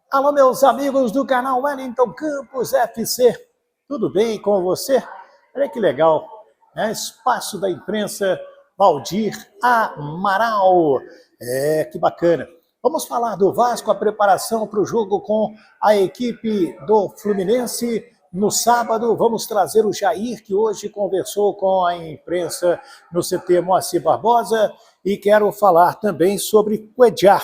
Alô, meus amigos do canal Wellington Campos FC, tudo bem com você? Olha que legal, né? Espaço da imprensa, Valdir Amaral. Que bacana. Vamos falar do Vasco, a preparação para o jogo com a equipe do Fluminense no sábado. Vamos trazer o Jair, que hoje conversou com a imprensa no CT Moacir Barbosa, e quero falar também sobre Cuéllar.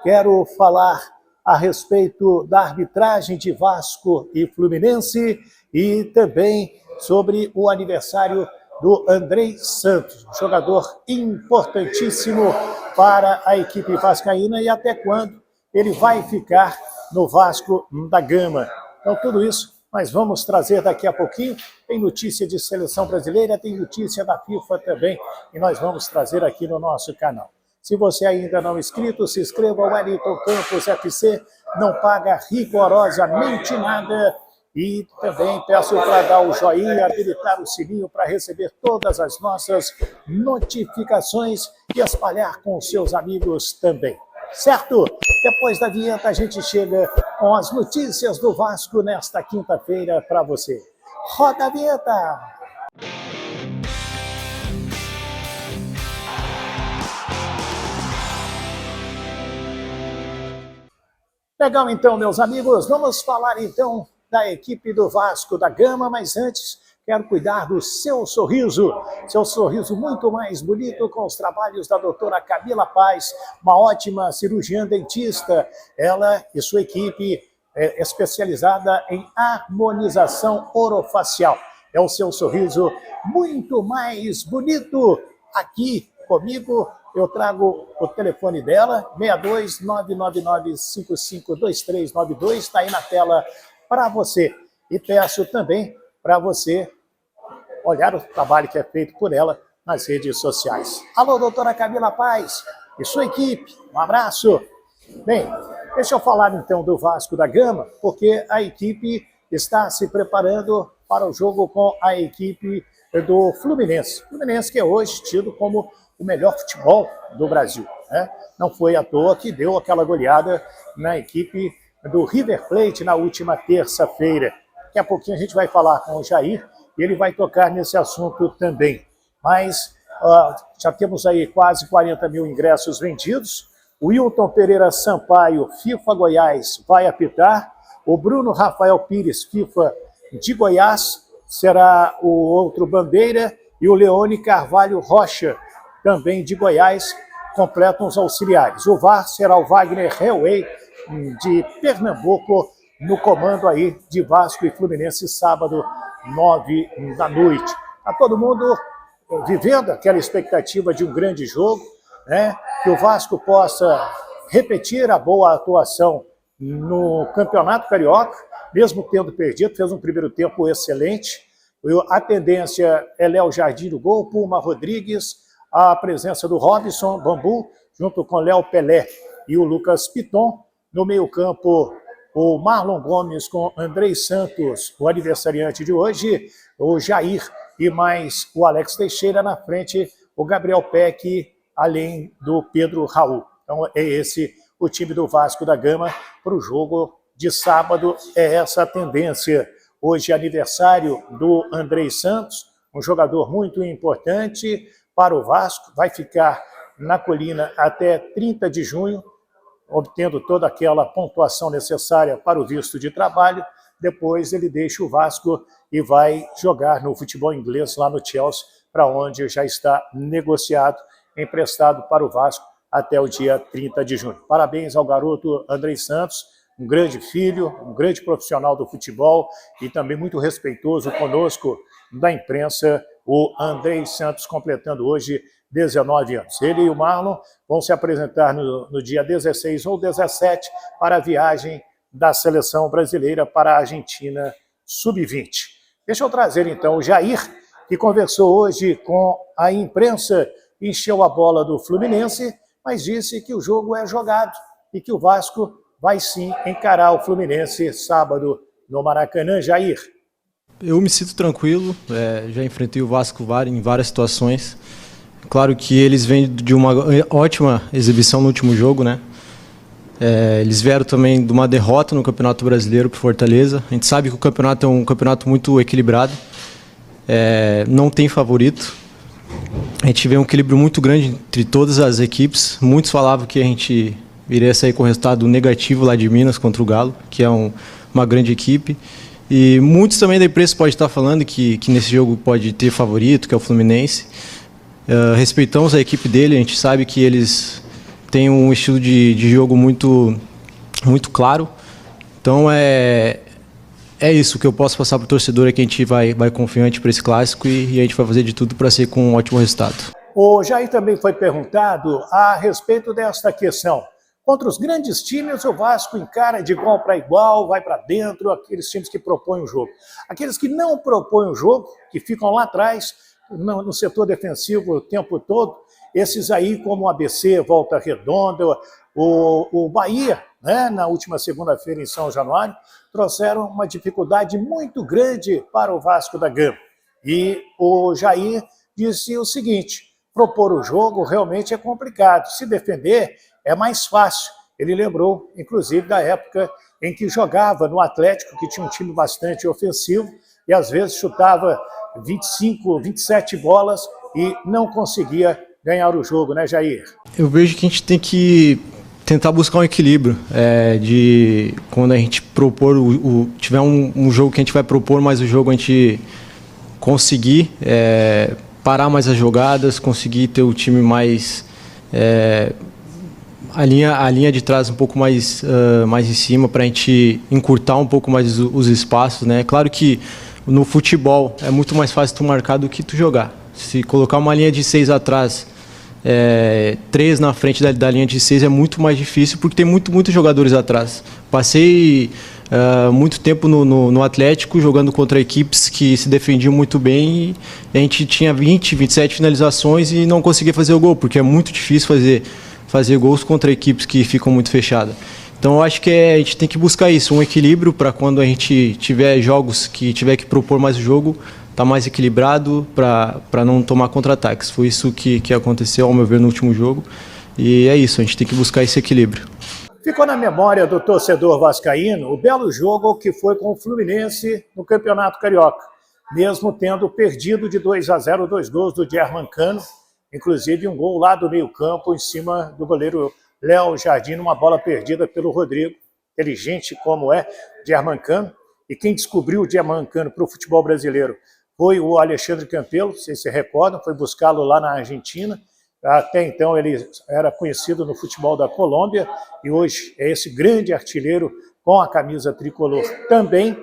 Quero falar a respeito da arbitragem de Vasco e Fluminense e também sobre o aniversário do Andrei Santos, jogador importantíssimo para a equipe vascaína, e até quando ele vai ficar no Vasco da Gama. Então, tudo isso nós vamos trazer daqui a pouquinho. Tem notícia de seleção brasileira, tem notícia da FIFA também, e nós vamos trazer aqui no nosso canal. Se você ainda não é inscrito, se inscreva ao Wellington Campos FC, não paga rigorosamente nada. E também peço para dar o joinha, habilitar o sininho para receber todas as nossas notificações e espalhar com seus amigos também. Certo? Depois da vinheta a gente chega com as notícias do Vasco nesta quinta-feira para você. Roda a vinheta! Legal, então, meus amigos, vamos falar então da equipe do Vasco da Gama, mas antes quero cuidar do seu sorriso muito mais bonito com os trabalhos da doutora Camila Paz, uma ótima cirurgiã dentista. Ela e sua equipe é especializada em harmonização orofacial. É o seu sorriso muito mais bonito. Aqui comigo eu trago o telefone dela, 62999552392, está aí na tela para você. E peço também para você olhar o trabalho que é feito por ela nas redes sociais. Alô, doutora Camila Paz e sua equipe, um abraço. Bem, deixa eu falar então do Vasco da Gama, porque a equipe está se preparando para o jogo com a equipe do Fluminense. Fluminense que é hoje tido como o melhor futebol do Brasil, né? Não foi à toa que deu aquela goleada na equipe do River Plate na última terça-feira. Daqui a pouquinho a gente vai falar com o Jair e ele vai tocar nesse assunto também. Mas já temos aí quase 40 mil ingressos vendidos. O Wilton Pereira Sampaio, FIFA Goiás, vai apitar. O Bruno Rafael Pires, FIFA de Goiás, será o outro bandeira. E o Leone Carvalho Rocha, também de Goiás, completam os auxiliares. O VAR será o Wagner Helway, de Pernambuco, no comando aí de Vasco e Fluminense, sábado, 9 da noite. Está todo mundo vivendo aquela expectativa de um grande jogo, né? Que o Vasco possa repetir a boa atuação no Campeonato Carioca, mesmo tendo perdido, fez um primeiro tempo excelente. A tendência é Léo Jardim no gol, Puma Rodrigues, a presença do Robson Bambu, junto com Léo Pelé e o Lucas Piton. No meio-campo, o Marlon Gomes com Andrei Santos, o aniversariante de hoje, o Jair e mais o Alex Teixeira na frente, o Gabriel Peck, além do Pedro Raul. Então é esse o time do Vasco da Gama para o jogo de sábado, é essa a tendência. Hoje é aniversário do Andrei Santos, um jogador muito importante para o Vasco, vai ficar na Colina até 30 de junho, obtendo toda aquela pontuação necessária para o visto de trabalho. Depois ele deixa o Vasco e vai jogar no futebol inglês lá no Chelsea, para onde já está negociado, emprestado para o Vasco até o dia 30 de junho. Parabéns ao garoto Andrei Santos, um grande filho, um grande profissional do futebol e também muito respeitoso conosco da imprensa, o Andrei Santos, completando hoje 19 anos. Ele e o Marlon vão se apresentar no dia 16 ou 17 para a viagem da seleção brasileira para a Argentina Sub-20. Deixa eu trazer então o Jair, que conversou hoje com a imprensa, encheu a bola do Fluminense, mas disse que o jogo é jogado e que o Vasco vai sim encarar o Fluminense sábado no Maracanã. Jair. Eu me sinto tranquilo, já enfrentei o Vasco em várias situações. Claro que eles vêm de uma ótima exibição no último jogo, né? Eles vieram também de uma derrota no Campeonato Brasileiro para Fortaleza. A gente sabe que o campeonato é um campeonato muito equilibrado, não tem favorito. A gente vê um equilíbrio muito grande entre todas as equipes. Muitos falavam que a gente iria sair com resultado negativo lá de Minas contra o Galo, que é uma grande equipe. E muitos também da imprensa podem estar falando que nesse jogo pode ter favorito, que é o Fluminense. Respeitamos a equipe dele, a gente sabe que eles têm um estilo de jogo muito, muito claro. Então é isso que eu posso passar para o torcedor, é que a gente vai confiante para esse clássico e a gente vai fazer de tudo para ser com um ótimo resultado. O Jair também foi perguntado a respeito desta questão. Contra os grandes times, o Vasco encara de igual para igual, vai para dentro, aqueles times que propõem o jogo. Aqueles que não propõem o jogo, que ficam lá atrás, no setor defensivo o tempo todo, esses aí como o ABC, Volta Redonda, o Bahia, né, na última segunda-feira em São Januário, trouxeram uma dificuldade muito grande para o Vasco da Gama. E o Jair disse o seguinte: propor o jogo realmente é complicado, se defender é mais fácil. Ele lembrou, inclusive, da época em que jogava no Atlético, que tinha um time bastante ofensivo, e às vezes chutava 25, 27 bolas e não conseguia ganhar o jogo, né, Jair? Eu vejo que a gente tem que tentar buscar um equilíbrio, de quando a gente propor, tiver um jogo que a gente vai propor, mas o jogo a gente conseguir parar mais as jogadas, conseguir ter o time mais... a linha de trás um pouco mais em cima, para a gente encurtar um pouco mais os espaços, né? Claro que no futebol é muito mais fácil tu marcar do que tu jogar. Se colocar uma linha de 6 atrás, 3 na frente da linha de 6 é muito mais difícil, porque tem muitos jogadores atrás. Passei muito tempo no Atlético jogando contra equipes que se defendiam muito bem, e a gente tinha 20, 27 finalizações e não conseguia fazer o gol, porque é muito difícil fazer gols contra equipes que ficam muito fechadas. Então eu acho que a gente tem que buscar isso, um equilíbrio, para quando a gente tiver jogos que tiver que propor mais o jogo, tá mais equilibrado, para não tomar contra-ataques. Foi isso que aconteceu, ao meu ver, no último jogo, e é isso, a gente tem que buscar esse equilíbrio. Ficou na memória do torcedor vascaíno o belo jogo que foi com o Fluminense no Campeonato Carioca, mesmo tendo perdido de 2-0, 2 gols do German Cano, inclusive um gol lá do meio-campo em cima do goleiro Léo Jardim, uma bola perdida pelo Rodrigo, inteligente como é German Cano. E quem descobriu o German Cano para o futebol brasileiro foi o Alexandre Campelo, vocês se recordam, foi buscá-lo lá na Argentina. Até então ele era conhecido no futebol da Colômbia e hoje é esse grande artilheiro com a camisa tricolor também.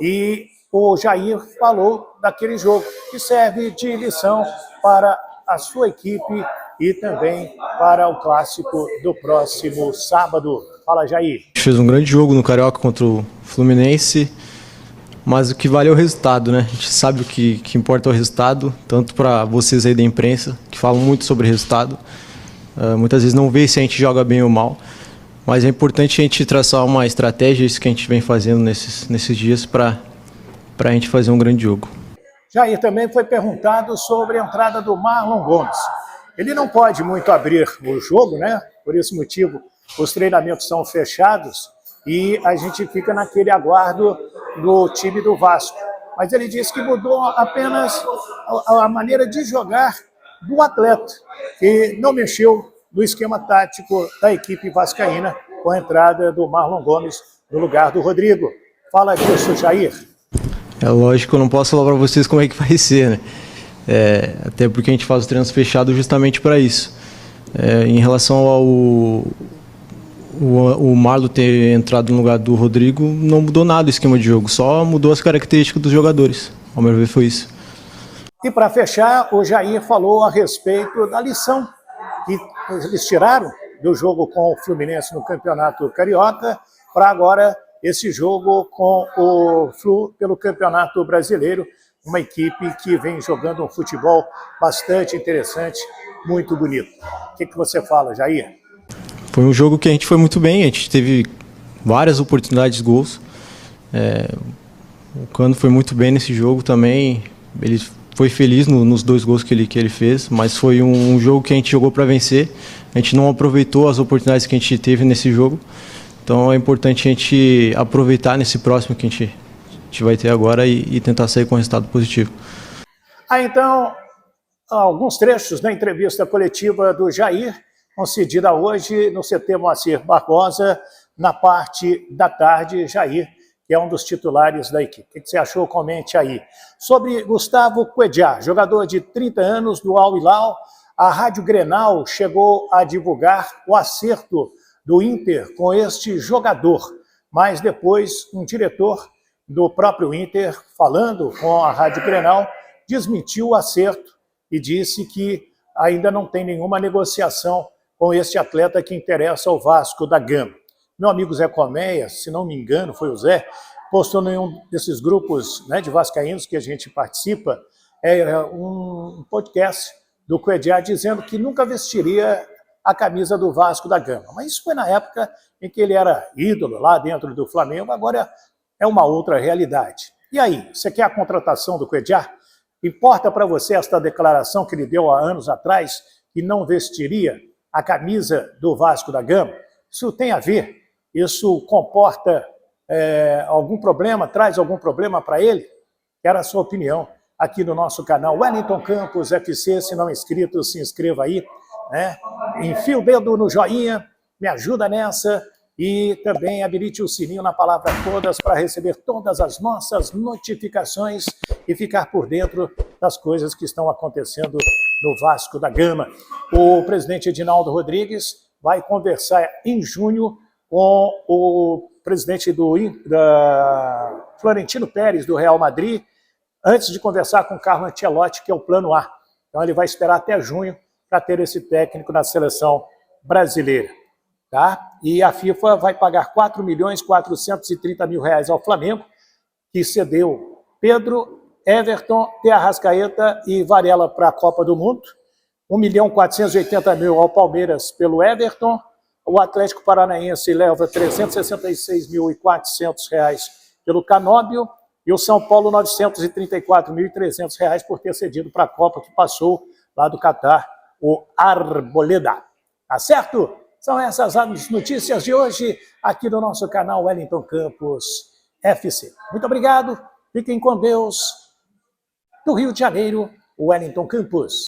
E o Jair falou daquele jogo que serve de lição para a sua equipe e também para o clássico do próximo sábado. Fala, Jair. Fez um grande jogo no Carioca contra o Fluminense, mas o que vale é o resultado, né? A gente sabe o que importa é o resultado, tanto para vocês aí da imprensa, que falam muito sobre resultado. Muitas vezes não vê se a gente joga bem ou mal, mas é importante a gente traçar uma estratégia, isso que a gente vem fazendo nesses dias, para a gente fazer um grande jogo. Jair também foi perguntado sobre a entrada do Marlon Gomes. Ele não pode muito abrir o jogo, né? Por esse motivo, os treinamentos são fechados e a gente fica naquele aguardo do time do Vasco. Mas ele disse que mudou apenas a maneira de jogar do atleta, que não mexeu no esquema tático da equipe vascaína com a entrada do Marlon Gomes no lugar do Rodrigo. Fala disso, Jair. É lógico que eu não posso falar para vocês como é que vai ser, né? Até porque a gente faz os treinos fechados justamente para isso. Em relação ao Marlon ter entrado no lugar do Rodrigo, não mudou nada o esquema de jogo, só mudou as características dos jogadores. Ao meu ver, foi isso. E para fechar, o Jair falou a respeito da lição que eles tiraram do jogo com o Fluminense no Campeonato Carioca para agora esse jogo com o Flu pelo Campeonato Brasileiro, uma equipe que vem jogando um futebol bastante interessante, muito bonito. O que você fala, Jair? Foi um jogo que a gente foi muito bem, a gente teve várias oportunidades de gols. O Cano foi muito bem nesse jogo também, ele foi feliz nos 2 gols que ele fez, mas foi um jogo que a gente jogou para vencer. A gente não aproveitou as oportunidades que a gente teve nesse jogo. Então é importante a gente aproveitar nesse próximo que a gente vai ter agora e tentar sair com um resultado positivo. Então, alguns trechos da entrevista coletiva do Jair, concedida hoje no CT Moacir Barbosa, na parte da tarde. Jair, que é um dos titulares da equipe. O que você achou? Comente aí. Sobre Gustavo Cuejá, jogador de 30 anos do Al Hilal, a Rádio Grenal chegou a divulgar o acerto do Inter com este jogador, mas depois um diretor do próprio Inter, falando com a Rádio Grenal, desmentiu o acerto e disse que ainda não tem nenhuma negociação com este atleta que interessa ao Vasco da Gama. Meu amigo Zé Colmeia, se não me engano, foi o Zé, postou em um desses grupos, né, de vascaínos que a gente participa, um podcast do Cuejá dizendo que nunca vestiria a camisa do Vasco da Gama. Mas isso foi na época em que ele era ídolo lá dentro do Flamengo, agora é uma outra realidade. E aí, você quer a contratação do Cuejá? Importa para você esta declaração que ele deu há anos atrás, que não vestiria a camisa do Vasco da Gama? Isso tem a ver? Isso comporta algum problema? Traz algum problema para ele? Quero a sua opinião aqui no nosso canal Wellington Campos FC. Se não é inscrito, se inscreva aí, né? Enfia o dedo no joinha, me ajuda nessa e também habilite o sininho na palavra todas para receber todas as nossas notificações e ficar por dentro das coisas que estão acontecendo no Vasco da Gama. O presidente Edinaldo Rodrigues vai conversar em junho com o presidente da Florentino Pérez, do Real Madrid, antes de conversar com o Carlo Ancelotti, que é o plano A. Então ele vai esperar até junho para ter esse técnico na seleção brasileira. Tá? E a FIFA vai pagar R$4.430.000 ao Flamengo, que cedeu Pedro, Everton, De Arrascaeta e Varela para a Copa do Mundo. R$1.480.000 ao Palmeiras pelo Everton. O Atlético Paranaense leva R$366.400 pelo Canóbio e o São Paulo R$934.300 por ter cedido para a Copa que passou lá do Catar, o Arboleda. Tá certo? São essas as notícias de hoje aqui no nosso canal Wellington Campos FC. Muito obrigado, fiquem com Deus. Do Rio de Janeiro, Wellington Campos.